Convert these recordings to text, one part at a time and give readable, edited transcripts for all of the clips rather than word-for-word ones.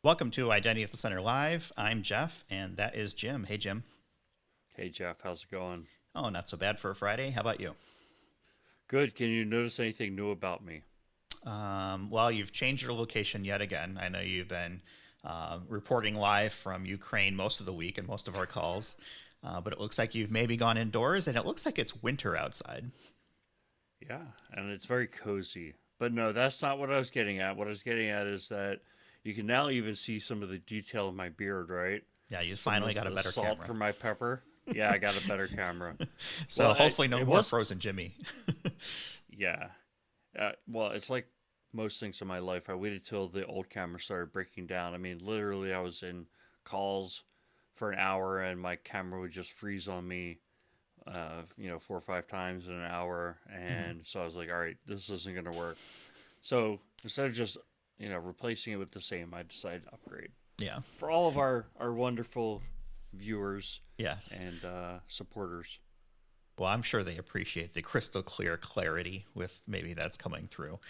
Welcome to Identity at the Center Live. I'm Jeff, and that is Jim. Hey, Jim. Hey Jeff, how's it going? Oh, not so bad for a Friday. How about you? Good. Can you notice anything new about me? Well, you've changed your location yet again. I know you've been reporting live from Ukraine most of the week and most of our calls, but it looks like you've maybe gone indoors, and it looks like it's winter outside. Yeah, and it's very cozy. But no, that's not what I was getting at. What I was getting at is that you can now even see some of the detail of my beard, right? Yeah, you Some finally of got a the better salt camera. from my pepper. Yeah, I got a better camera. So Well, hopefully no it more was, frozen Jimmy. yeah. Well, it's like most things in my life. I waited till the old camera started breaking down. I mean, literally, I was in calls for an hour and my camera would just freeze on me 4 or 5 times in an hour. Mhm. And so I was like, all right, this isn't going to work. So instead of just, replacing it with the same, I decided to upgrade. Yeah. For all of our wonderful viewers Yes. and supporters. Well, I'm sure they appreciate the crystal clear clarity with maybe that's coming through.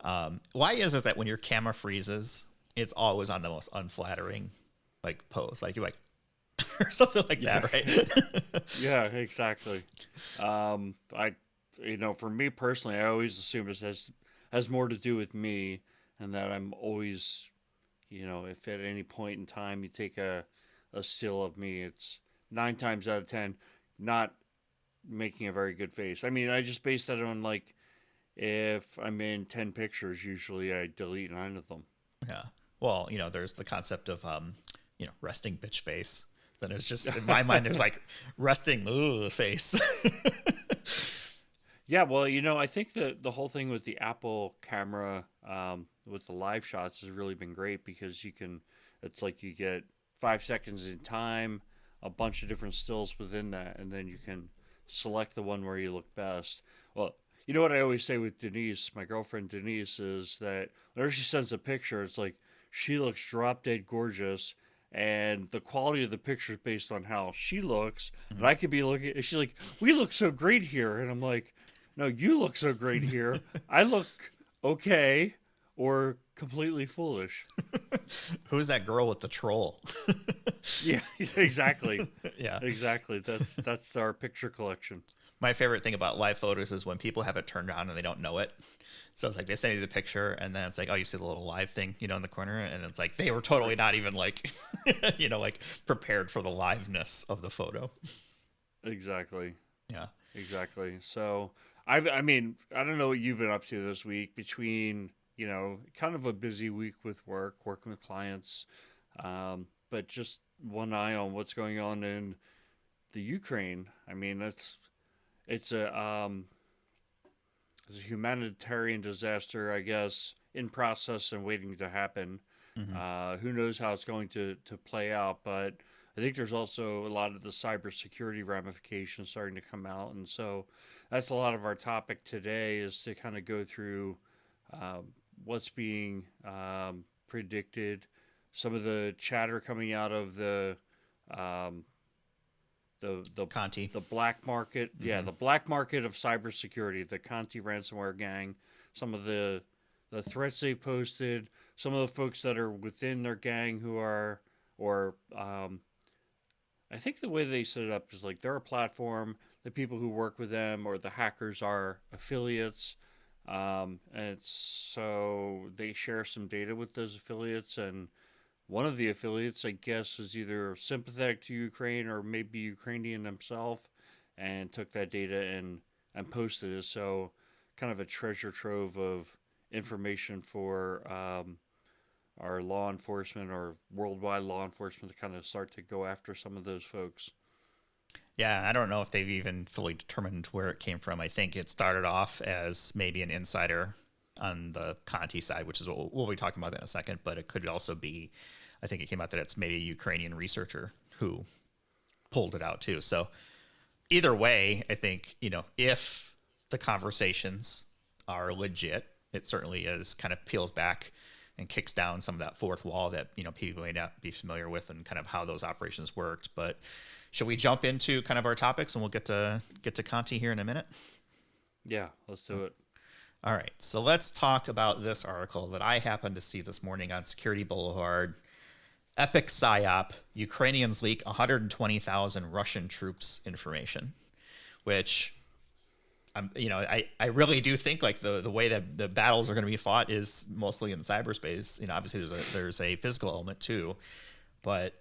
Why is it that when your camera freezes, it's always on the most unflattering like pose, like you're like or something like Yeah, that, right? yeah, exactly. I, for me personally, I always assume it has more to do with me, and that I'm always, if at any point in time you take a still of me, it's 9 times out of 10 not making a very good face. I mean, I just base that on like if I'm in 10 pictures, usually I delete 9 of them. Yeah. Well, there's the concept of resting bitch face. Then it's just in my mind, there's like resting face. Yeah, well, I think the whole thing with the Apple camera with the live shots has really been great because it's like you get 5 seconds in time, a bunch of different stills within that, and then you can select the one where you look best. Well, you know what I always say with Denise, my girlfriend Denise, is that whenever she sends a picture, it's like she looks drop dead gorgeous. And the quality of the picture is based on how she looks. And I could be looking, and she's like, we look so great here. And I'm like, no, you look so great here. I look okay or completely foolish. Who's that girl with the troll? Yeah, exactly. Yeah. Exactly. That's our picture collection. My favorite thing about live photos is when people have it turned on and they don't know it. So it's like they send you the picture and then it's like, oh, you see the little live thing, in the corner. And it's like they were totally not even like, like prepared for the liveness of the photo. Exactly. Yeah. Exactly. So I mean, I don't know what you've been up to this week between, kind of a busy week with work, working with clients, but just one eye on what's going on in the Ukraine. I mean, it's a it's a humanitarian disaster, I guess, in process and waiting to happen. Hmm. Who knows how it's going to play out, but I think there's also a lot of the cybersecurity ramifications starting to come out, and so that's a lot of our topic today is to kind of go through um, what's being predicted, some of the chatter coming out of um, the Conti. the black market, yeah, Hmm. the black market of cybersecurity, the Kante ransomware gang, some of the threats they've posted, some of the folks that are within their gang who are, or I think the way they set it up is like they're a platform. The people who work with them or the hackers are affiliates, and so they share some data with those affiliates. And one of the affiliates, I guess, is either sympathetic to Ukraine or maybe Ukrainian himself, and took that data and posted it. So kind of a treasure trove of information for our law enforcement or worldwide law enforcement to kind of start to go after some of those folks. Yeah, I don't know if they've even fully determined where it came from. I think it started off as maybe an insider on the Conti side, which is what we'll be talking about in a second, but it could also be, I think it came out that it's maybe a Ukrainian researcher who pulled it out too. So either way, I think, if the conversations are legit, it certainly is kind of peels back and kicks down some of that fourth wall that, people may not be familiar with and kind of how those operations worked. But should we jump into kind of our topics and we'll get to Conti here in a minute? Yeah, let's do it. All right. So let's talk about this article that I happened to see this morning on Security Boulevard. Epic psyop. Ukrainians leak 120,000 Russian troops information, which I really do think like the way that the battles are going to be fought is mostly in cyberspace. Obviously there's a physical element too, but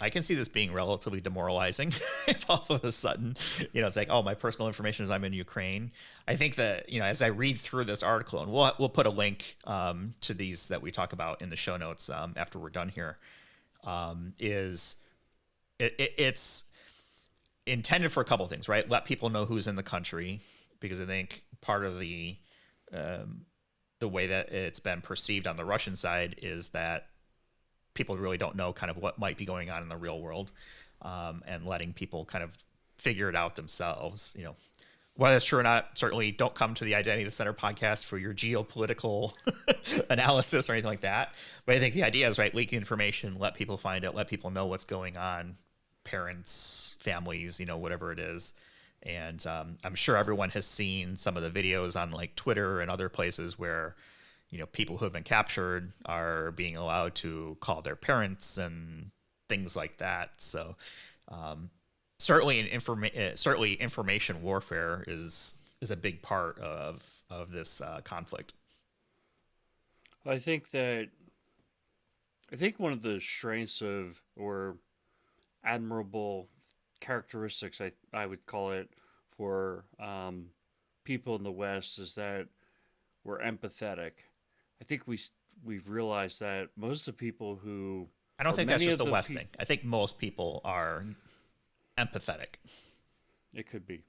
I can see this being relatively demoralizing if all of a sudden, it's like, oh, my personal information is I'm in Ukraine. I think that, as I read through this article, and we'll put a link to these that we talk about in the show notes after we're done here, is it's intended for a couple of things, right? Let people know who's in the country, because I think part of the way that it's been perceived on the Russian side is that people really don't know kind of what might be going on in the real world, and letting people kind of figure it out themselves. Whether it's true or not, certainly don't come to the Identity Center podcast for your geopolitical analysis or anything like that. But I think the idea is, right, leak information, let people find it, let people know what's going on, parents, families, whatever it is. And I'm sure everyone has seen some of the videos on like Twitter and other places where, people who have been captured are being allowed to call their parents and things like that. So certainly information warfare is a big part of this conflict. I think one of the strengths of, or admirable characteristics, I would call it, for people in the West is that we're empathetic. I think we've realized that most of the people who, I don't think that's just the West thing. I think most people are empathetic. It could be.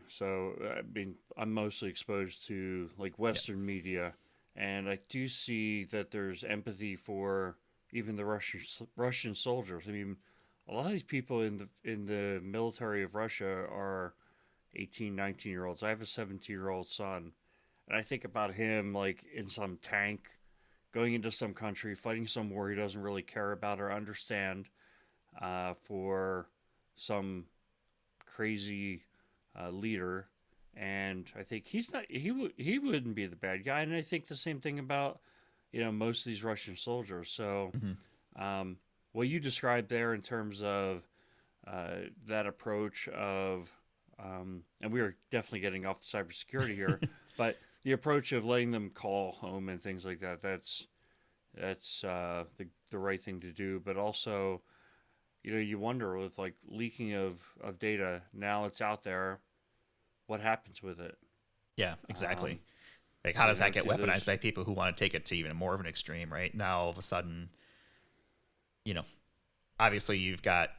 So I mean, I'm mostly exposed to like Western media, and I do see that there's empathy for even the Russian soldiers. I mean, a lot of these people in the military of Russia are 18, 19-year-olds. I have a 17-year-old son, and I think about him like in some tank, going into some country, fighting some war he doesn't really care about or understand, for some crazy leader. And I think he wouldn't be the bad guy. And I think the same thing about most of these Russian soldiers. So what you described there in terms of that approach of and we are definitely getting off the cybersecurity here, but the approach of letting them call home and things like that's the right thing to do. But also, you wonder with like leaking of data, now it's out there, what happens with it? Yeah, exactly. Like, how does that get weaponized by people who want to take it to even more of an extreme, right? Now, all of a sudden, obviously you've got,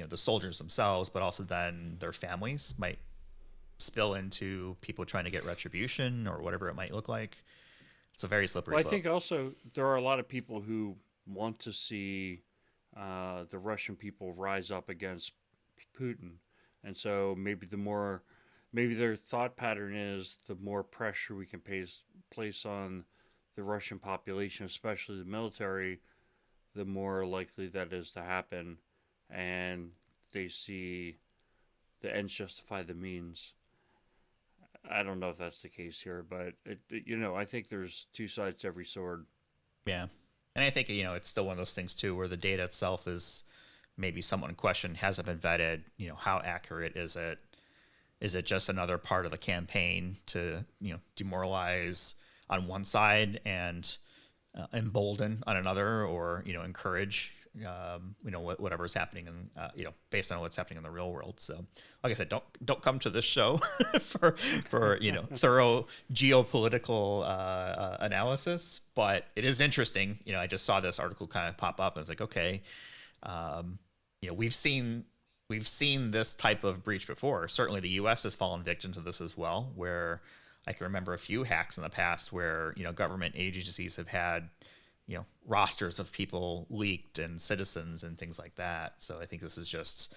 the soldiers themselves, but also then their families might spill into people trying to get retribution or whatever it might look like. It's a very slippery slope. I think also there are a lot of people who want to see the Russian people rise up against Putin. And so maybe their thought pattern is the more pressure we can place on the Russian population, especially the military, the more likely that is to happen. And they see the ends justify the means. I don't know if that's the case here, but I think there's two sides to every sword. Yeah. And I think, it's still one of those things too, where the data itself is maybe somewhat in question, hasn't been vetted. How accurate is it? Is it just another part of the campaign to, demoralize on one side and embolden on another, or, encourage, whatever's happening in, based on what's happening in the real world. So like I said, don't come to this show for thorough geopolitical analysis, but it is interesting. I just saw this article kind of pop up and I was like, okay, we've seen this type of breach before. Certainly the US has fallen victim to this as well, where I can remember a few hacks in the past where, government agencies have had, rosters of people leaked and citizens and things like that. So I think this is just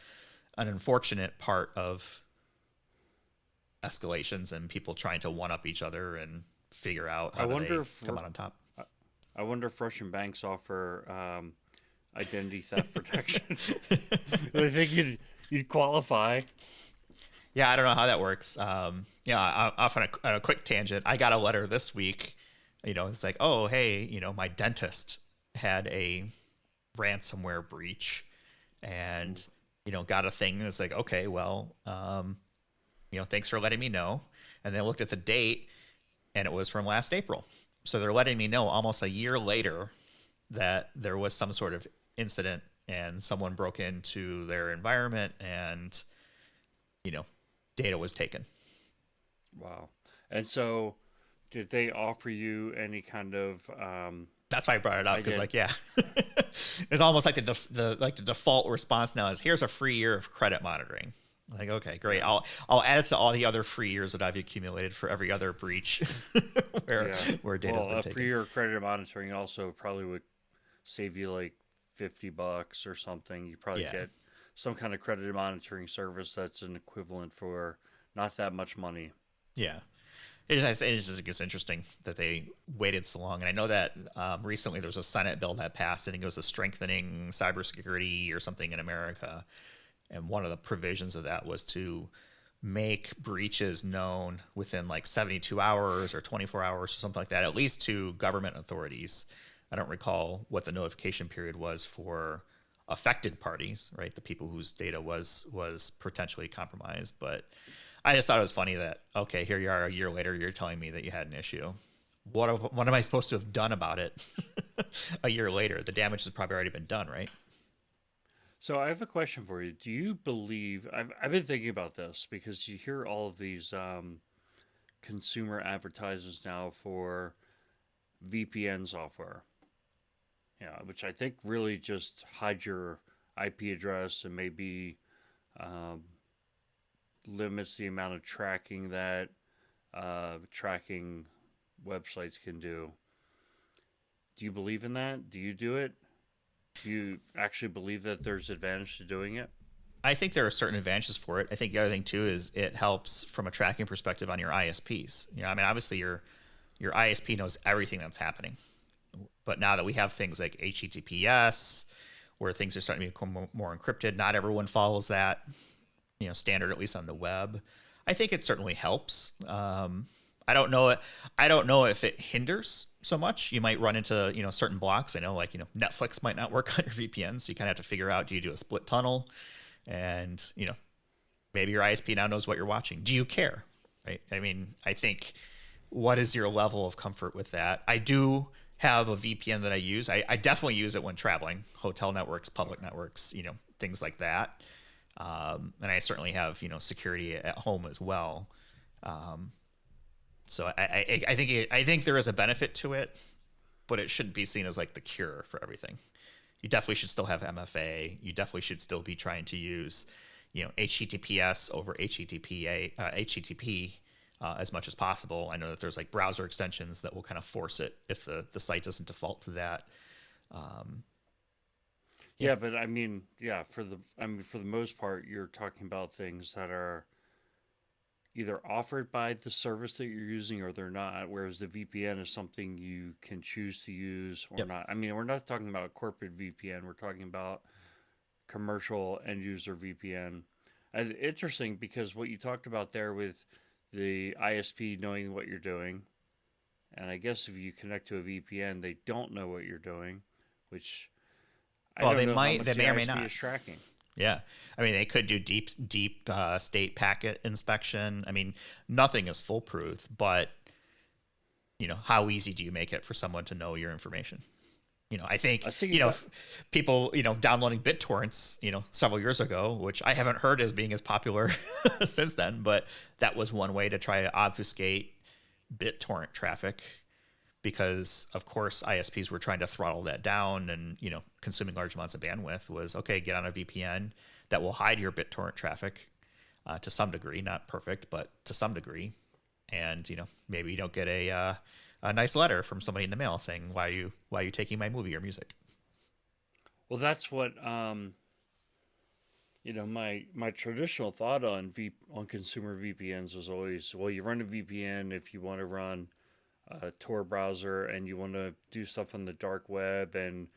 an unfortunate part of escalations and people trying to one up each other and figure out how to come out on top. I wonder if Russian banks offer identity theft protection. I think you'd qualify. Yeah, I don't know how that works. Off on a quick tangent, I got a letter this week. It's like, oh, hey, my dentist had a ransomware breach, and got a thing that's like, okay, well, thanks for letting me know. And then I looked at the date, and it was from last April. So they're letting me know almost a year later that there was some sort of incident and someone broke into their environment, and you know data was taken. Wow. And so, did they offer you any kind of That's why I brought it up, because ident- like, yeah, it's almost like the default response now is, here's a free year of credit monitoring. Like, okay, great. Yeah. I'll add it to all the other free years that I've accumulated for every other breach where Yeah. where data's Well, been a taken. free year of credit monitoring also probably would save you like $50 or something. You probably Yeah, get some kind of credit monitoring service that's an equivalent for not that much money. yeah. It's interesting that they waited so long. And I know that recently there was a Senate bill that passed. I think it was a strengthening cybersecurity or something in America. And one of the provisions of that was to make breaches known within like 72 hours or 24 hours or something like that, at least to government authorities. I don't recall what the notification period was for affected parties, right? The people whose data was potentially compromised. But I just thought it was funny that, okay, here you are a year later, you're telling me that you had an issue. What am I supposed to have done about it a year later? The damage has probably already been done, right? So I have a question for you. Do you believe I've been thinking about this because you hear all of these consumer advertisements now for VPN software, yeah, which I think really just hide your IP address and maybe um, limits the amount of tracking that tracking websites can do. Do you believe in that? Do you do it? Do you actually believe that there's advantage to doing it? I think there are certain advantages for it. I think the other thing too is it helps from a tracking perspective on your ISPs. I mean, obviously your ISP knows everything that's happening, but now that we have things like HTTPS, where things are starting to become more encrypted, not everyone follows that standard, at least on the web. I think it certainly helps. I don't know. I don't know if it hinders so much. You might run into certain blocks. I know, like Netflix might not work on your VPN, so you kind of have to figure out, do you do a split tunnel, and maybe your ISP now knows what you're watching. Do you care? Right? I mean, I think, what is your level of comfort with that? I do have a VPN that I use. I definitely use it when traveling, hotel networks, public networks, things like that. And I certainly have security at home as well. Um, so I think there is a benefit to it, but it shouldn't be seen as like the cure for everything. You definitely should still have MFA. You definitely should still be trying to use HTTPS over HTTP as much as possible. I know that there's like browser extensions that will kind of force it if the site doesn't default to that. Um, yeah. Yeah, but I mean, yeah, for the most part, you're talking about things that are either offered by the service that you're using or they're not, whereas the VPN is something you can choose to use or Yep. not. I mean, we're not talking about corporate VPN, we're talking about commercial end user VPN. And interesting because what you talked about there with the ISP knowing what you're doing, and I guess if you connect to a VPN, they don't know what you're doing, which I Well, don't they know how might. much They the may or may ISP not. is tracking. Yeah. I mean, they could do deep state packet inspection. I mean, nothing is foolproof, but how easy do you make it for someone to know your information? I I think, was thinking about people, downloading BitTorrents, several years ago, which I haven't heard as being as popular since then, but that was one way to try to obfuscate BitTorrent traffic, because of course ISPs were trying to throttle that down, and consuming large amounts of bandwidth was, okay, get on a VPN that will hide your BitTorrent traffic to some degree, not perfect, but to some degree. And maybe you don't get a nice letter from somebody in the mail saying, why are you taking my movie or music? well, that's what my traditional thought on on consumer VPNs was always, well, you run a VPN if you want to run a Tor browser and you want to do stuff on the dark web and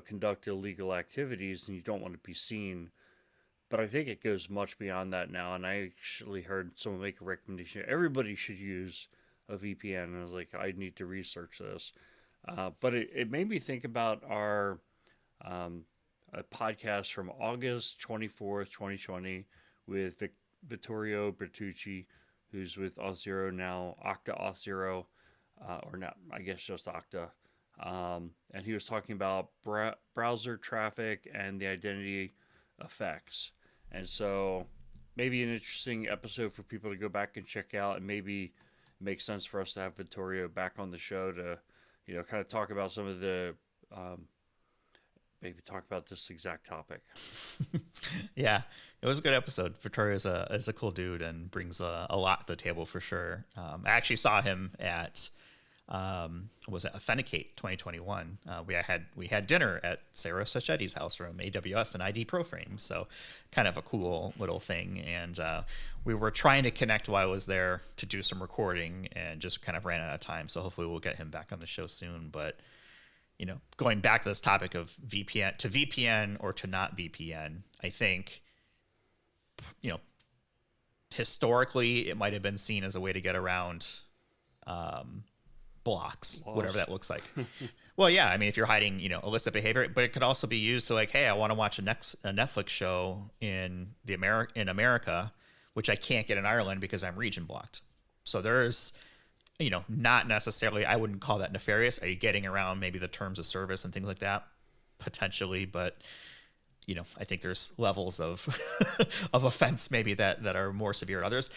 conduct illegal activities and you don't want to be seen. But I think it goes much beyond that now. And I actually heard someone make a recommendation: everybody should use a VPN. And I was like, I need to research this. But it made me think about our a podcast from August 24th, 2020, with Vittorio Bertucci, who's with Auth0 now, Okta Auth0, or not, I guess just Okta. And he was talking about browser traffic and the identity effects. And so maybe an interesting episode for people to go back and check out, and maybe make sense for us to have Vittorio back on the show to, kind of talk about some of the, maybe talk about this exact topic. Yeah, it was a good episode. Vittorio is a cool dude and brings a lot to the table for sure. I actually saw him at was it Authenticate 2021. We had dinner at Sarah Sachetti's house from AWS and ID ProFrame, so kind of a cool little thing. And we were trying to connect while I was there to do some recording, and just kind of ran out of time. So hopefully we'll get him back on the show soon. But going back to this topic of VPN or to not VPN, I think historically it might have been seen as a way to get around blocks, whatever that looks like. Well, yeah, I mean, if you're hiding, illicit behavior, but it could also be used to like, hey, I want to watch a Netflix show in America, which I can't get in Ireland because I'm region blocked. So there's, not necessarily, I wouldn't call that nefarious. Are you getting around maybe the terms of service and things like that? Potentially, but I think there's levels of of offense maybe that are more severe than others.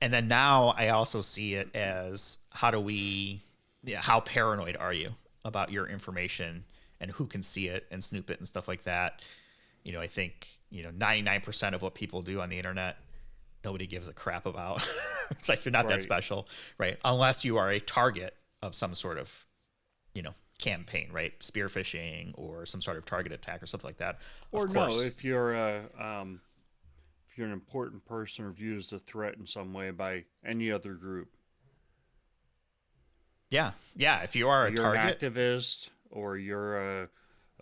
And then now I also see it as how paranoid are you about your information and who can see it and snoop it and stuff like that. I think 99% of what people do on the internet, nobody gives a crap about. It's like you're not that special, right? Unless you are a target of some sort of campaign, right? Spear phishing or some sort of target attack or something like that. Or of course. No, if you're an important person or viewed as a threat in some way by any other group. Yeah. If you are a target, an activist, or you're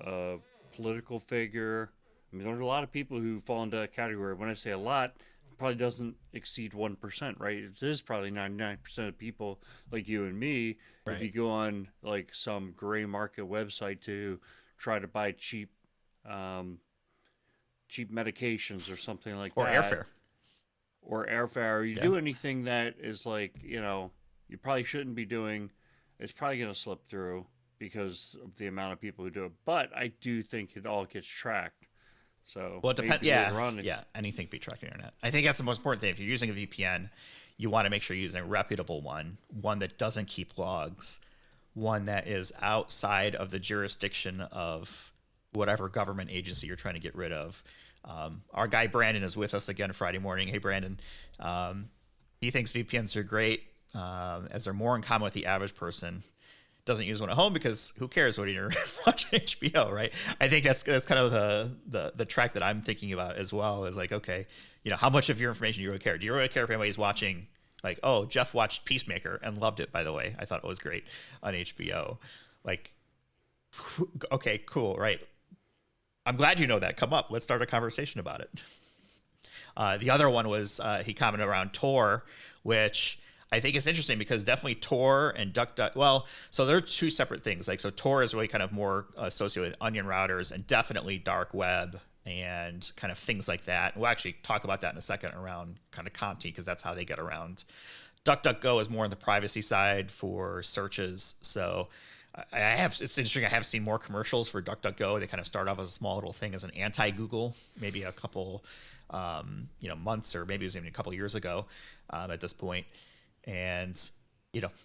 a political figure. I mean, there are a lot of people who fall into that category. When I say a lot, it probably doesn't exceed 1%, right? It is probably 99% of people like you and me. Right. If you go on like some gray market website to try to buy cheap medications or something like that. Or airfare. Or you do anything that is like, you probably shouldn't be doing. It's probably going to slip through because of the amount of people who do it. But I do think it all gets tracked. So, well, it depends. Yeah, anything can be tracked on the internet. I think that's the most important thing. If you're using a VPN, you want to make sure you're using a reputable one that doesn't keep logs, one that is outside of the jurisdiction of whatever government agency you're trying to get rid of. Our guy Brandon is with us again Friday morning. Hey, Brandon. He thinks VPNs are great, as they're more in common with the average person. Doesn't use one at home because who cares when you're watching HBO, right? I think that's kind of the track that I'm thinking about as well. Is like, okay, how much of your information do you really care? Do you really care if anybody's watching? Like, oh, Jeff watched Peacemaker and loved it, by the way. I thought it was great on HBO. Like, okay, cool, right? I'm glad you know that. Come up. Let's start a conversation about it. The other one was he commented around Tor, which I think is interesting because definitely Tor and DuckDuck. Well, so they're two separate things. Like, so Tor is really kind of more associated with onion routers and definitely dark web and kind of things like that. We'll actually talk about that in a second around kind of Conti because that's how they get around. DuckDuckGo is more on the privacy side for searches. So it's interesting. I have seen more commercials for DuckDuckGo. They kind of start off as a small little thing as an anti-Google, maybe a couple, months or maybe it was even a couple years ago at this point. And,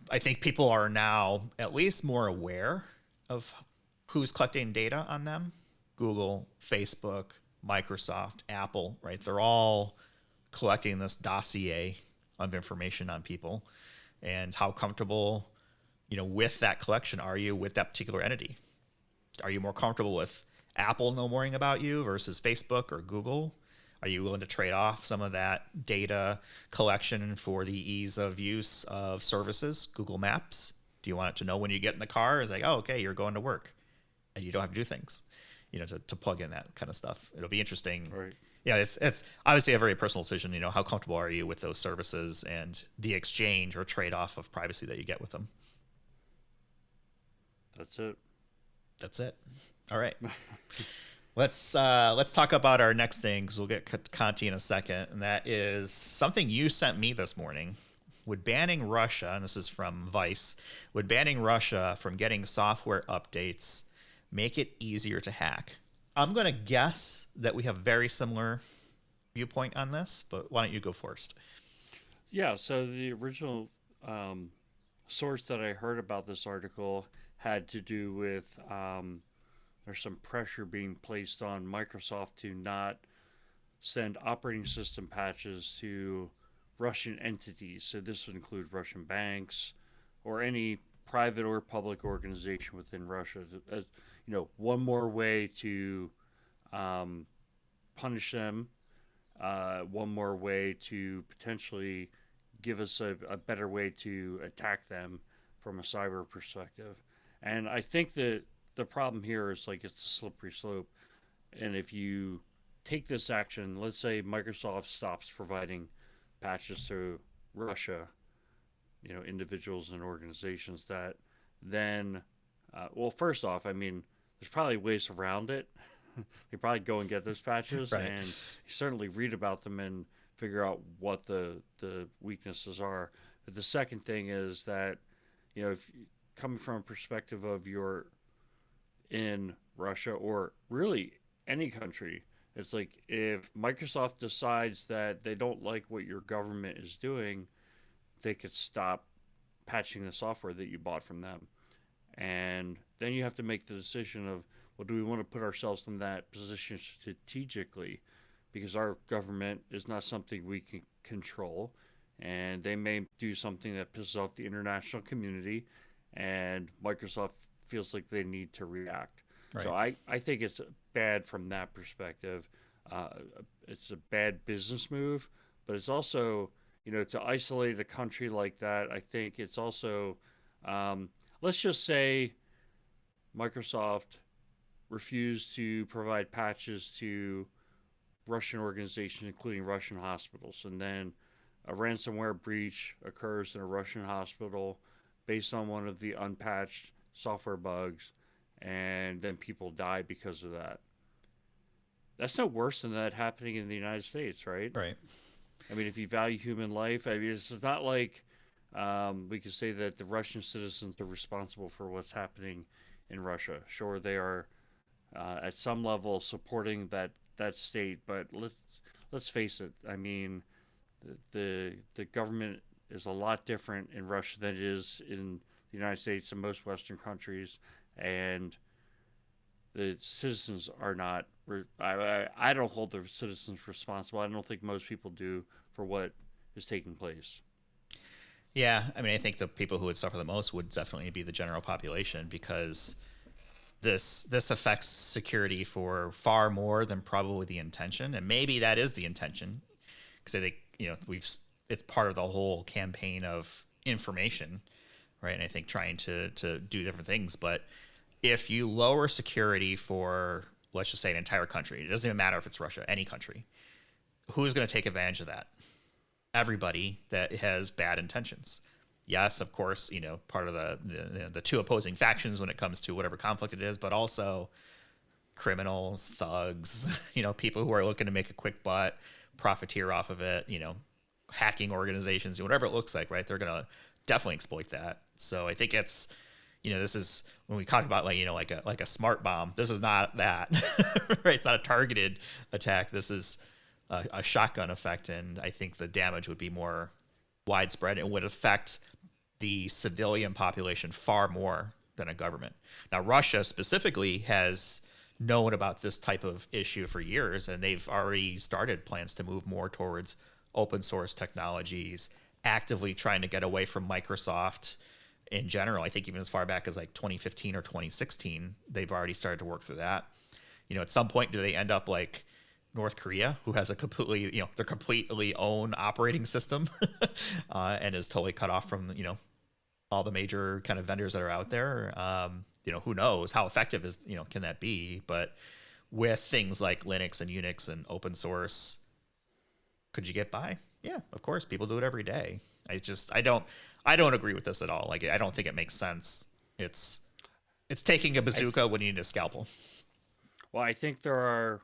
I think people are now at least more aware of who's collecting data on them. Google, Facebook, Microsoft, Apple, right? They're all collecting this dossier of information on people. And how comfortable, with that collection are you with that particular entity? Are you more comfortable with Apple knowing about you versus Facebook or Google? Are you willing to trade off some of that data collection for the ease of use of services? Google Maps. Do you want it to know when you get in the car? It's like, oh, okay, you're going to work and you don't have to do things, to plug in that kind of stuff. It'll be interesting. Right. Yeah, it's obviously a very personal decision. How comfortable are you with those services and the exchange or trade-off of privacy that you get with them? That's it. That's it. All right. Let's talk about our next thing because we'll get to Conti in a second, and that is something you sent me this morning. Would banning Russia, and this is from Vice, would banning Russia from getting software updates make it easier to hack? I'm going to guess that we have very similar viewpoint on this, but why don't you go first? Yeah, so the original source that I heard about this article had to do with there's some pressure being placed on Microsoft to not send operating system patches to Russian entities. So this would include Russian banks or any private or public organization within Russia. As one more way to um, punish them, one more way to potentially give us a better way to attack them from a cyber perspective. And I think that the problem here is like it's a slippery slope. And if you take this action, let's say Microsoft stops providing patches to Russia, individuals and organizations that then, well, first off, I mean, there's probably ways around it. You probably go and get those patches, Right. and you certainly read about them and figure out what the weaknesses are. But the second thing is that, if coming from a perspective of you're in Russia or really any country, it's like if Microsoft decides that they don't like what your government is doing, they could stop patching the software that you bought from them. And then you have to make the decision of, well, do we want to put ourselves in that position strategically? Because our government is not something we can control. And they may do something that pisses off the international community. And Microsoft feels like they need to react. Right. So I think it's bad from that perspective. Uh, it's a bad business move, but it's also, to isolate a country like that, I think it's also, let's just say Microsoft refused to provide patches to Russian organizations, including Russian hospitals, and then a ransomware breach occurs in a Russian hospital based on one of the unpatched software bugs, and then people die because of that. That's no worse than that happening in the United States, right? Right. I mean, if you value human life, I mean, it's not like we could say that the Russian citizens are responsible for what's happening in Russia. Sure, they are at some level supporting that state, but let's face it. I mean, the government is a lot different in Russia than it is in the United States and most Western countries, and the citizens are not. I don't hold the citizens responsible. I don't think most people do for what is taking place. Yeah, I mean, I think the people who would suffer the most would definitely be the general population because this affects security for far more than probably the intention, and maybe that is the intention because I think it's part of the whole campaign of information, right? And I think trying to do different things, but if you lower security for, let's just say, an entire country, it doesn't even matter if it's Russia, any country, who's going to take advantage of that? Everybody that has bad intentions. Yes, of course, part of the two opposing factions when it comes to whatever conflict it is, but also criminals, thugs, people who are looking to make a quick butt, profiteer off of it, hacking organizations, whatever it looks like, right? They're going to definitely exploit that. So I think it's, this is when we talk about like a smart bomb. This is not that, right? It's not a targeted attack. This is a shotgun effect, and I think the damage would be more widespread and would affect the civilian population far more than a government. Now, Russia specifically has known about this type of issue for years, and they've already started plans to move more towards open source technologies, actively trying to get away from Microsoft in general. I think even as far back as like 2015 or 2016, they've already started to work through that. At some point, do they end up like North Korea, who has a completely, their completely own operating system and is totally cut off from, all the major kind of vendors that are out there? Who knows how effective can that be? But with things like Linux and Unix and open source, could you get by? Yeah, of course. People do it every day. I don't agree with this at all. Like, I don't think it makes sense. It's It's taking a I th- bazooka when you need a scalpel. well, I think there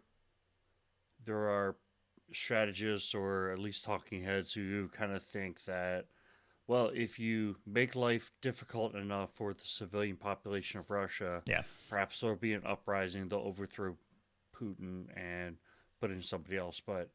are strategists or at least talking heads who kind of think that, well, if you make life difficult enough for the civilian population of Russia, Yeah. perhaps there'll be an uprising. They'll overthrow Putin and put in somebody else. But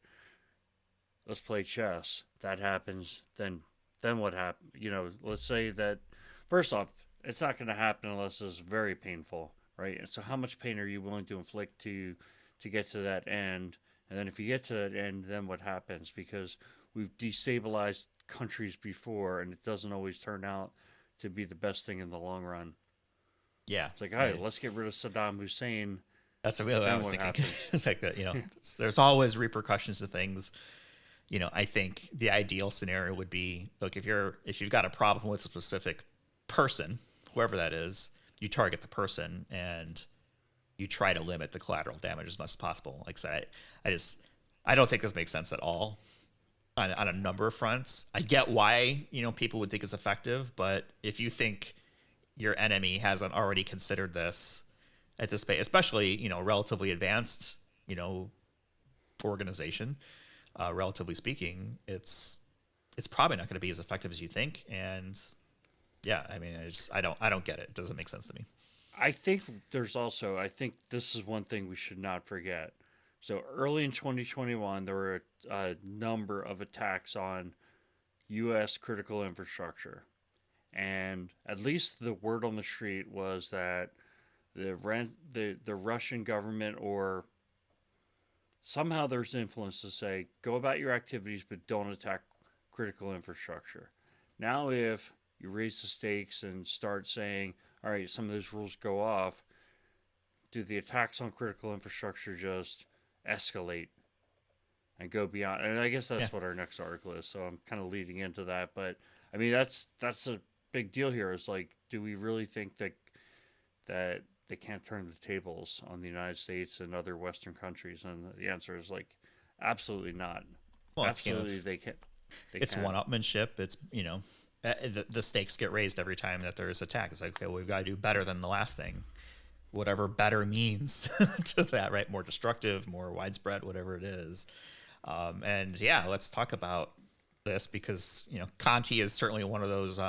let's play chess. If that happens, then what happens? Let's say that first off, it's not going to happen unless it's very painful, right? And so, how much pain are you willing to inflict to get to that end? And then, if you get to that end, then what happens? Because we've destabilized countries before, and it doesn't always turn out to be the best thing in the long run. Yeah. It's like, hey, let's get rid of Saddam Hussein. That's really what I Then was what thinking. happens? It's like that, there's always repercussions to things. I think the ideal scenario would be, look, if you've got a problem with a specific person, whoever that is, you target the person and you try to limit the collateral damage as much as possible. Like I said, I don't think this makes sense at all on a number of fronts. I get why, people would think it's effective, but if you think your enemy hasn't already considered this at this space, especially, relatively advanced, organization, relatively speaking, it's probably not going to be as effective as you think. And yeah, I mean, I don't get it. It doesn't make sense to me. I think this is one thing we should not forget. So early in 2021, there were a number of attacks on U.S. critical infrastructure. And at least the word on the street was that the Russian government, or somehow there's influence to say, go about your activities, but don't attack critical infrastructure. Now, if you raise the stakes and start saying, all right, some of those rules go off, do the attacks on critical infrastructure just escalate and go beyond? And I guess Yeah. that's what our next article is. So I'm kind of leading into that. But I mean, that's a big deal here. Is like, do we really think that they can't turn the tables on the United States and other Western countries? And the answer is like, absolutely not. Well, it's a game Absolutely, of, they can. They it's can. one-upmanship. It's, the stakes get raised every time that there's attack. It's like, okay, well, we've got to do better than the last thing, whatever better means to that, right? More destructive, more widespread, whatever it is. And yeah, let's talk about this because, Conti is certainly one of those,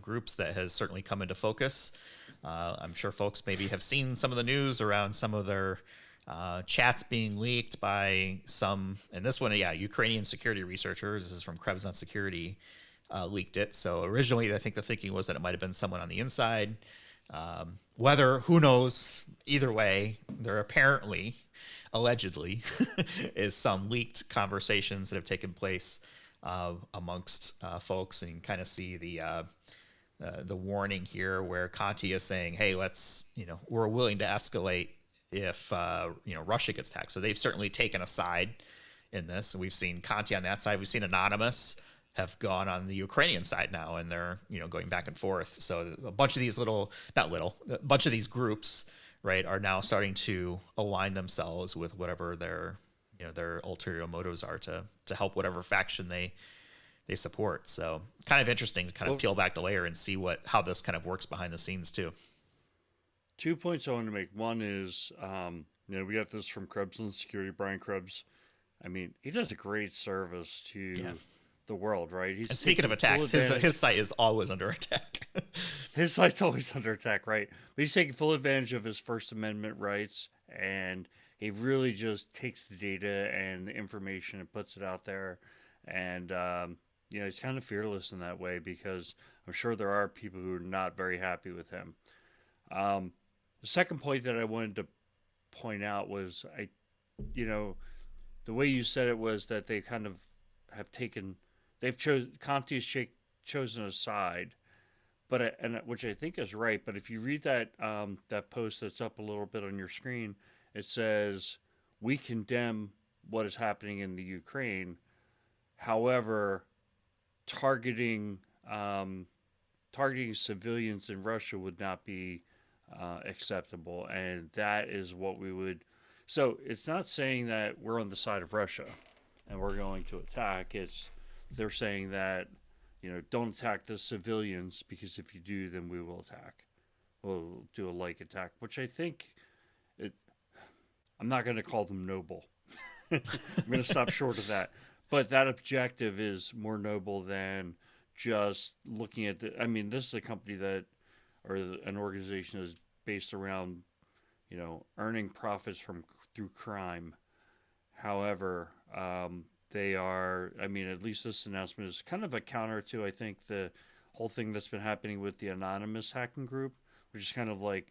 groups that has certainly come into focus. I'm sure folks maybe have seen some of the news around some of their chats being leaked by some, and this one, yeah, Ukrainian security researchers. This is from Krebs on Security, leaked it. So originally, I think the thinking was that it might have been someone on the inside. Who knows? Either way, there apparently, allegedly, is some leaked conversations that have taken place amongst folks, and you kind of see the warning here where Kante is saying, hey, we're willing to escalate if, Russia gets attacked. So they've certainly taken a side in this. And we've seen Kante on that side. We've seen Anonymous have gone on the Ukrainian side now, and they're, going back and forth. So a bunch of these a bunch of these groups, right, are now starting to align themselves with whatever their ulterior motives are to help whatever faction they support. So kind of interesting to kind of peel back the layer and see how this kind of works behind the scenes too. 2 points I want to make. One is, we got this from Krebs and Security, Brian Krebs. I mean, he does a great service to the world, right? And speaking of attacks, his site is always under attack. His site's always under attack, right? But he's taking full advantage of his First Amendment rights, and he really just takes the data and the information and puts it out there. And, he's kind of fearless in that way, because I'm sure there are people who are not very happy with him. The second point that I wanted to point out was, the way you said it was that they kind of have Kante's chosen a side, which I think is right. But if you read that post that's up a little bit on your screen, it says, we condemn what is happening in the Ukraine. However, targeting civilians in Russia would not be acceptable, and that is what we would. So it's not saying that we're on the side of Russia and we're going to attack. They're saying that, don't attack the civilians, because if you do, then we will attack. will do a like attack, which I think it. I'm not going to call them noble. I'm going to stop short of that. But that objective is more noble than just looking at the. I mean, this is a company that, or an organization is based around, earning profits from through crime. However, they are. I mean, at least this announcement is kind of a counter to, I think, the whole thing that's been happening with the anonymous hacking group, which is kind of like,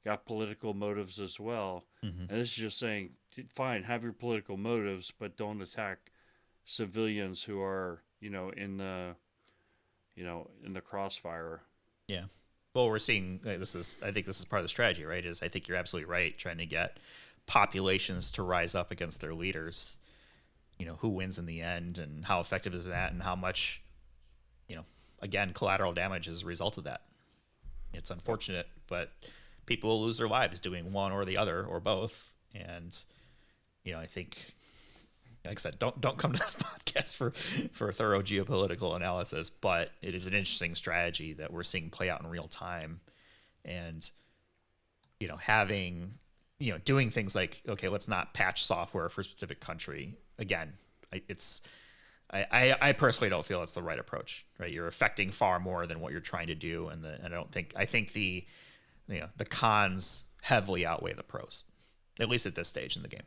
got political motives as well. Hmm. And this is just saying, fine, have your political motives, but don't attack civilians who are, in the crossfire. Yeah. Well, we're seeing this is. I think this is part of the strategy, right? Is I think you're absolutely right, trying to get populations to rise up against their leaders. Who wins in the end, and how effective is that, and how much, you know, again, collateral damage as a result of that. It's unfortunate, but people will lose their lives doing one or the other or both. And I think, like I said, don't come to this podcast for thorough geopolitical analysis, but it is an interesting strategy that we're seeing play out in real time. And having doing things like, okay, let's not patch software for a specific country. Again, I personally don't feel it's the right approach. Right, you're affecting far more than what you're trying to do, and I think the cons heavily outweigh the pros, at least at this stage in the game.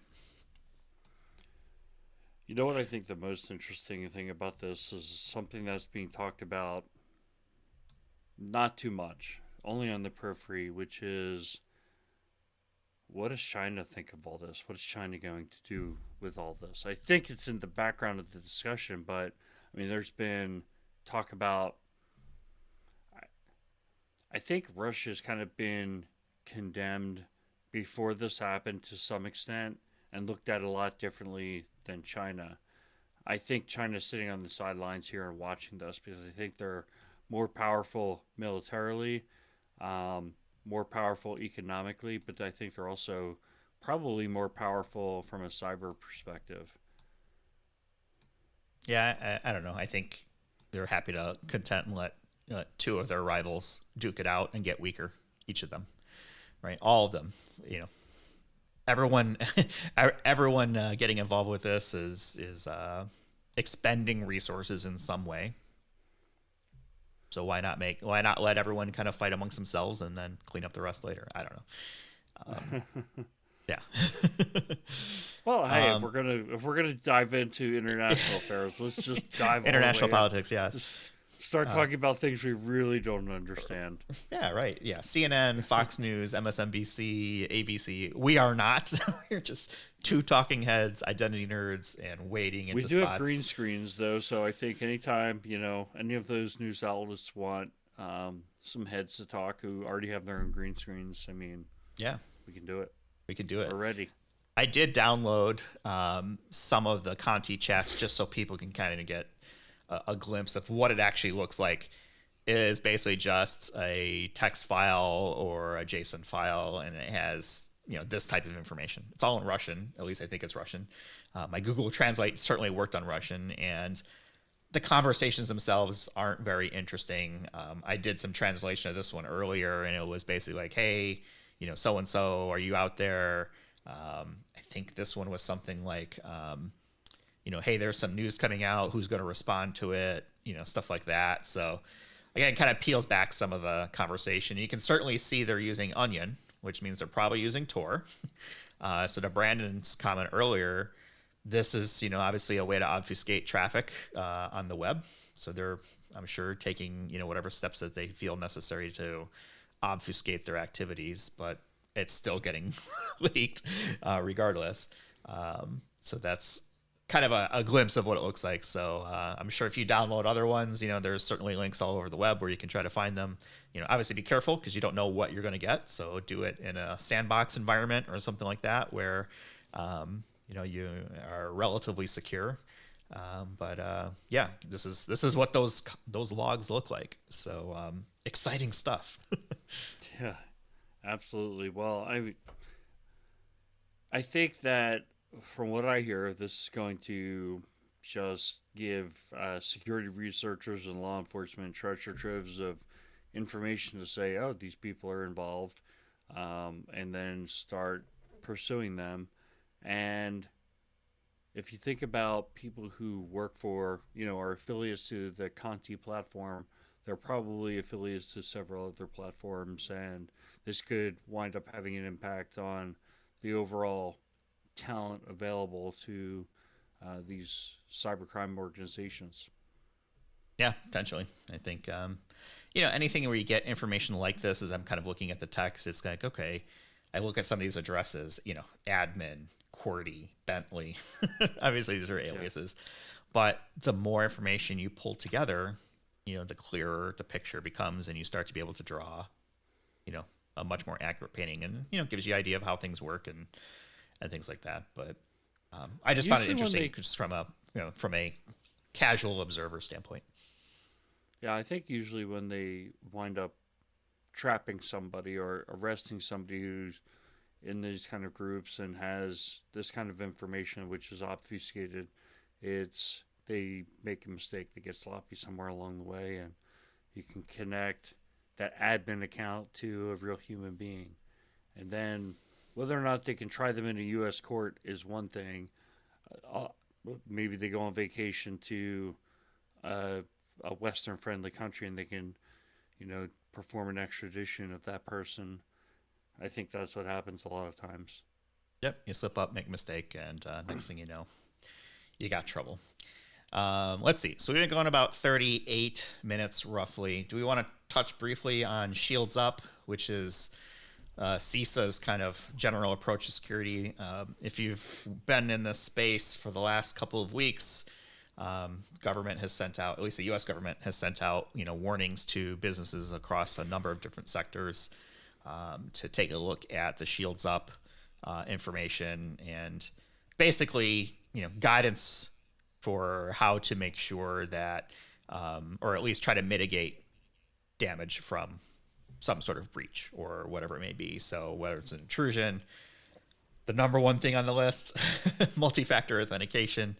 You know what I think the most interesting thing about this is something that's being talked about not too much, only on the periphery, which is, what does China think of all this? What is China going to do with all this? I think it's in the background of the discussion, but I mean, there's been talk about. I think Russia's kind of been condemned before this happened to some extent and looked at a lot differently than China. I think China's sitting on the sidelines here and watching this because I think they're more powerful militarily, more powerful economically, but I think they're also probably more powerful from a cyber perspective. Yeah, I don't know. I think they're happy to content and let two of their rivals duke it out and get weaker, each of them, right? All of them, everyone, everyone getting involved with this is expending resources in some way. So why not let everyone kind of fight amongst themselves and then clean up the rest later? I don't know. Yeah. Well, hey, if we're gonna dive into international affairs, let's just dive international all the way politics. Yes. Just start talking about things we really don't understand. Yeah. Right. Yeah. CNN, Fox News, MSNBC, ABC. We are not. We're just two talking heads, identity nerds, and wading into We do spots. have green screens though, so I think anytime any of those news outlets want some heads to talk who already have their own green screens, I mean, Yeah, we can do it. we could do it. We're ready. I did download some of the Conti chats just so people can kind of get a glimpse of what it actually looks like. It is basically just a text file or a JSON file, and it has this type of information. It's all in Russian. At least I think it's Russian. My Google Translate certainly worked on Russian, and the conversations themselves aren't very interesting. I did some translation of this one earlier, and it was basically like, hey, so and so, are you out there? I think this one was something like, hey, there's some news coming out. Who's going to respond to it? Stuff like that. So again, it kind of peels back some of the conversation. You can certainly see they're using Onion, which means they're probably using Tor. So to Brandon's comment earlier, this is, obviously a way to obfuscate traffic on the web. So they're, I'm sure, taking, whatever steps that they feel necessary to obfuscate their activities, but it's still getting leaked regardless. So that's kind of a glimpse of what it looks like. So I'm sure if you download other ones, there's certainly links all over the web where you can try to find them. Obviously be careful because you don't know what you're going to get. So do it in a sandbox environment or something like that where, you are relatively secure. But yeah, this is what those logs look like. So exciting stuff. Yeah, absolutely. Well, I think that from what I hear, this is going to just give security researchers and law enforcement treasure troves of information to say, oh, these people are involved, and then start pursuing them. And if you think about people who work for, are affiliates to the Conti platform, they're probably affiliates to several other platforms, and this could wind up having an impact on the overall talent available to these cybercrime organizations. Yeah, potentially. I think anything where you get information like this, as I'm kind of looking at the text, it's like, okay, I look at some of these addresses, admin, Cordy, Bentley. Obviously, these are Yeah. aliases, but the more information you pull together, the clearer the picture becomes, and you start to be able to draw, a much more accurate painting, and gives you an idea of how things work and things like that. But I just found it Usually when interesting they, just from a casual observer standpoint. yeah, I think usually when they wind up trapping somebody or arresting somebody who's in these kind of groups and has this kind of information which is obfuscated, it's they make a mistake, they get sloppy somewhere along the way, and you can connect that admin account to a real human being. And then whether or not they can try them in a U.S. court is one thing. Uh, Maybe they go on vacation to a, a Western friendly country and they can, perform an extradition of that person. I think that's what happens a lot of times. Yep, you slip up, make a mistake, and next thing you know, you got trouble. Let's see. So we've been going about 38 minutes roughly. Do we want to touch briefly on Shields Up, which is CISA's kind of general approach to security? If you've been in this space for the last couple of weeks, government has sent out, at least the U.S. government has sent out, warnings to businesses across a number of different sectors to take a look at the Shields Up information and basically, guidance for how to make sure that, or at least try to mitigate damage from some sort of breach or whatever it may be. So whether it's an intrusion, the number one thing on the list, multi-factor authentication,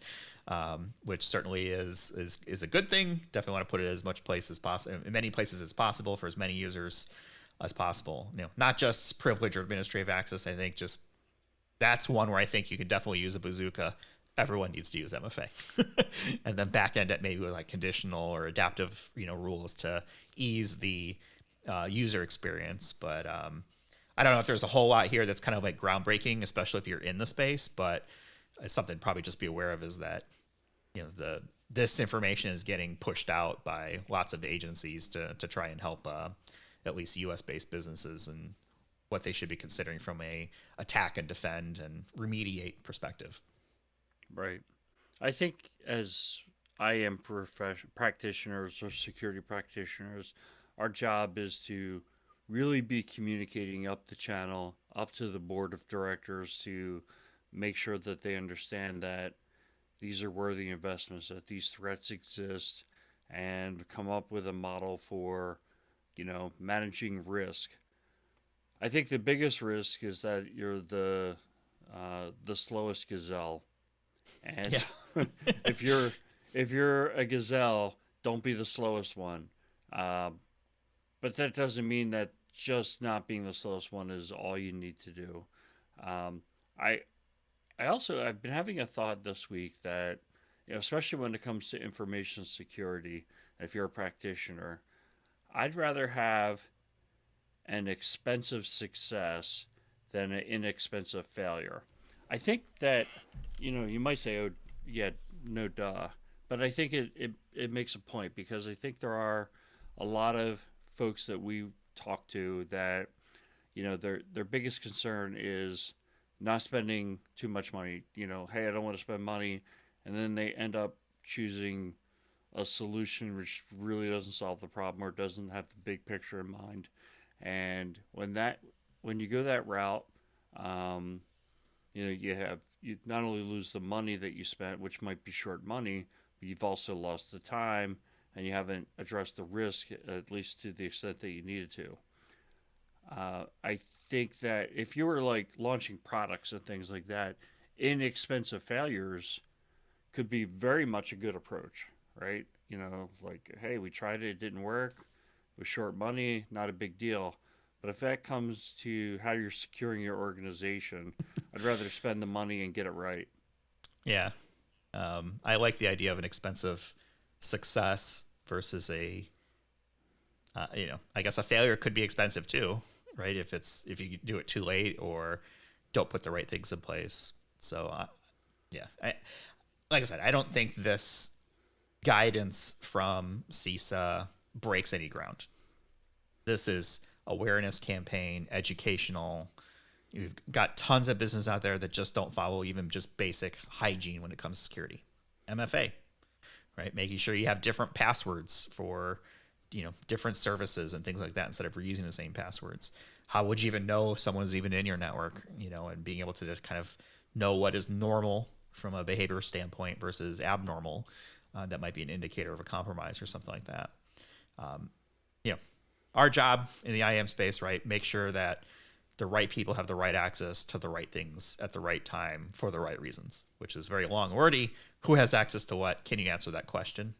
which certainly is a good thing. Definitely want to put it as much place as possible, in many places as possible, for as many users as possible. Not just privilege or administrative access. I think just that's one where I think you could definitely use a bazooka. Everyone needs to use MFA, and then back end it maybe with like conditional or adaptive, rules to ease the user experience. But I don't know if there's a whole lot here that's kind of like groundbreaking, especially if you're in the space. But something to probably just be aware of is that this information is getting pushed out by lots of agencies to try and help at least U.S. based businesses and what they should be considering from a attack and defend and remediate perspective. Right. I think as IM practitioners or security practitioners, our job is to really be communicating up the channel, up to the board of directors to make sure that they understand that these are worthy investments, that these threats exist, and come up with a model for, managing risk. I think the biggest risk is that you're the slowest gazelle, and Yeah. so if you're a gazelle, don't be the slowest one. Um, but that doesn't mean that just not being the slowest one is all you need to do. Um, I I've been having a thought this week that especially when it comes to information security, if you're a practitioner, I'd rather have an expensive success than an inexpensive failure. I think that you might say, "Oh, yeah, no, duh," but I think it makes a point because I think there are a lot of folks that we talk to that their biggest concern is not spending too much money. Hey, I don't want to spend money, and then they end up choosing a solution which really doesn't solve the problem or doesn't have the big picture in mind. And when you go that route, um, you not only lose the money that you spent, which might be short money, but you've also lost the time and you haven't addressed the risk at least to the extent that you needed to. I think that if you were like launching products and things like that, inexpensive failures could be very much a good approach, right? Like, hey, we tried it, it didn't work. with short money, not a big deal. But if that comes to how you're securing your organization, I'd rather spend the money and get it right. Yeah. I like the idea of an expensive success versus I guess a failure could be expensive too, right? If you do it too late or don't put the right things in place. So, yeah, like I said, I don't think this guidance from CISA breaks any ground. This is awareness campaign, educational. You've got tons of business out there that just don't follow even just basic hygiene when it comes to security. MFA, right? Making sure you have different passwords for, different services and things like that instead of reusing the same passwords. How would you even know if someone's even in your network, and being able to just kind of know what is normal from a behavior standpoint versus abnormal. That might be an indicator of a compromise or something like that. You know, our job in the IAM space, right? Make sure that the right people have the right access to the right things at the right time for the right reasons, which is very long wordy. Who has access to what? Can you answer that question?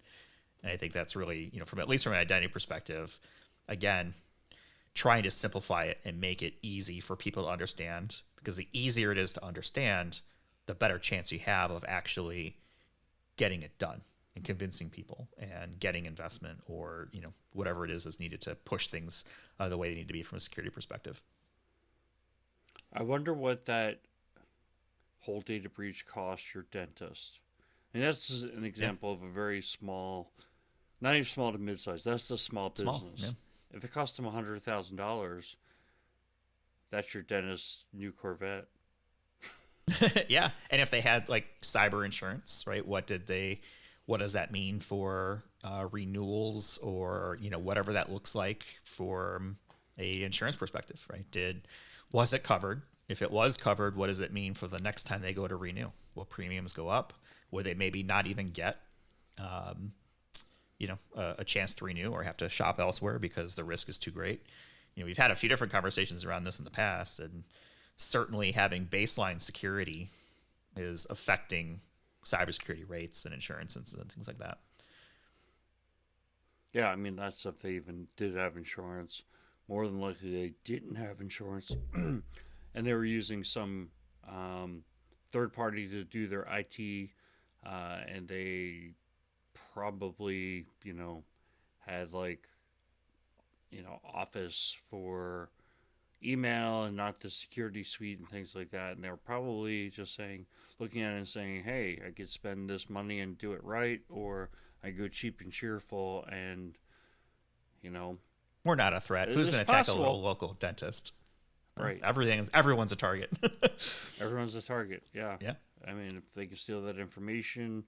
And I think that's really, from at least from an identity perspective, again, trying to simplify it and make it easy for people to understand, because the easier it is to understand, the better chance you have of actually getting it done and convincing people and getting investment or, whatever it is that's needed to push things the way they need to be from a security perspective. I wonder what that whole data breach costs your dentist. And that's an example of a very small, not even small to mid-size. That's the small business. Small, yeah. If it costs them $100,000, that's your dentist's new Corvette. Yeah, and if they had like cyber insurance, right? What does that mean for renewals or whatever that looks like for a insurance perspective, right? Was it covered? If it was covered, what does it mean for the next time they go to renew? Will premiums go up? Will they maybe not even get a chance to renew or have to shop elsewhere because the risk is too great? We've had a few different conversations around this in the past, and certainly having baseline security is affecting cybersecurity rates and insurance and things like that. Yeah, I mean, that's if they even did have insurance. More than likely, they didn't have insurance, and they were using some third party to do their IT, and they probably, had Office for email and not the security suite and things like that. And they're probably just looking at it and saying, hey, I could spend this money and do it right, or I go cheap and cheerful and, We're not a threat. Who's going to attack a little local dentist? Right. Everyone's a target. Everyone's a target. Yeah. Yeah. I mean, if they can steal that information,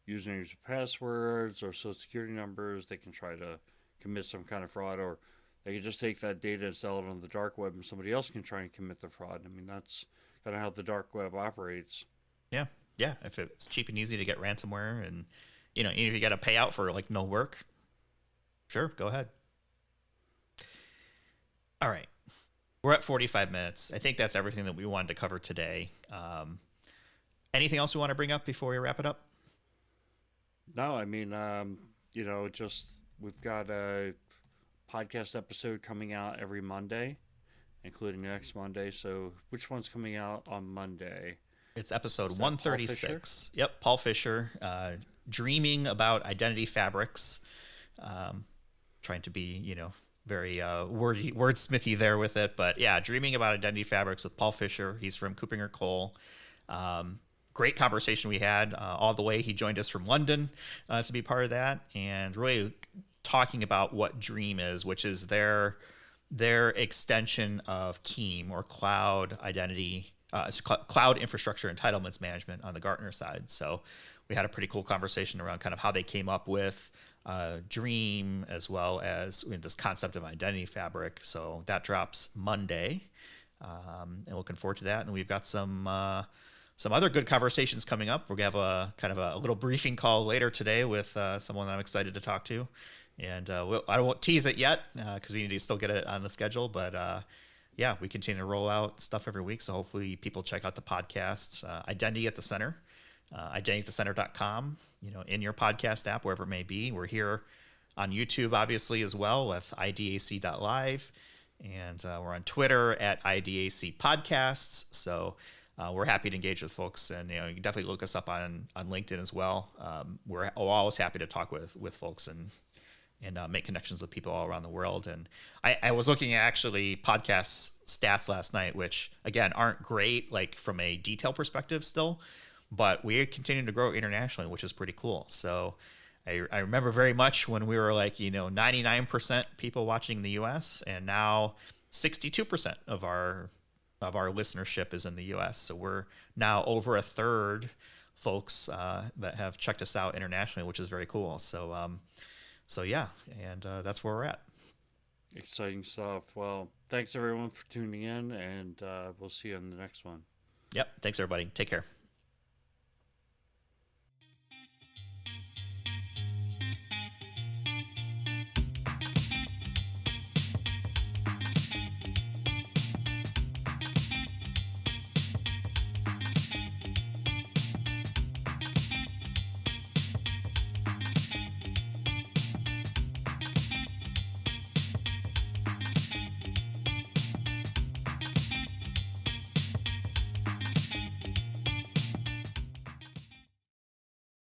usernames, passwords, or social security numbers, they can try to commit some kind of fraud, or they can just take that data and sell it on the dark web, and somebody else can try and commit the fraud. I mean, that's kind of how the dark web operates. Yeah. Yeah. If it's cheap and easy to get ransomware, and even if you got to pay out for no work, sure, go ahead. All right. We're at 45 minutes. I think that's everything that we wanted to cover today. Anything else we want to bring up before we wrap it up? No, I mean, we've got a podcast episode coming out every Monday, including next Monday. So which one's coming out on Monday? It's episode 136. Yep, Paul Fisher, dreaming about identity fabrics. Trying to be, very wordsmithy there with it. But yeah, dreaming about identity fabrics with Paul Fisher. He's from Coopinger Cole. Great conversation we had all the way. He joined us from London to be part of that, and really talking about what Dream is, which is their extension of Keem, or cloud identity, cloud infrastructure entitlements management on the Gartner side. So we had a pretty cool conversation around kind of how they came up with Dream, as well as this concept of identity fabric. So that drops Monday, and looking forward to that. And we've got some other good conversations coming up. We're gonna have a kind of a little briefing call later today with someone I'm excited to talk to, and I won't tease it yet because we need to still get it on the schedule. But yeah, we continue to roll out stuff every week, so hopefully people check out the podcast, Identity at the Center, identityatthecenter.com, in your podcast app, wherever it may be. We're here on YouTube, obviously, as well with idac.live. And we're on Twitter at IDAC Podcasts. So we're happy to engage with folks. And you can definitely look us up on LinkedIn as well. We're always happy to talk with folks and make connections with people all around the world. And I was looking at actually podcast stats last night, which again aren't great like from a detail perspective still, but we are continuing to grow internationally, which is pretty cool. So I remember very much when we were like 99% people watching in the U.S. and now 62% of our listenership is in the U.S. So we're now over a third folks that have checked us out internationally, which is very cool. So yeah, and that's where we're at. Exciting stuff. Well, thanks everyone for tuning in, and we'll see you on the next one. Yep. Thanks, everybody. Take care.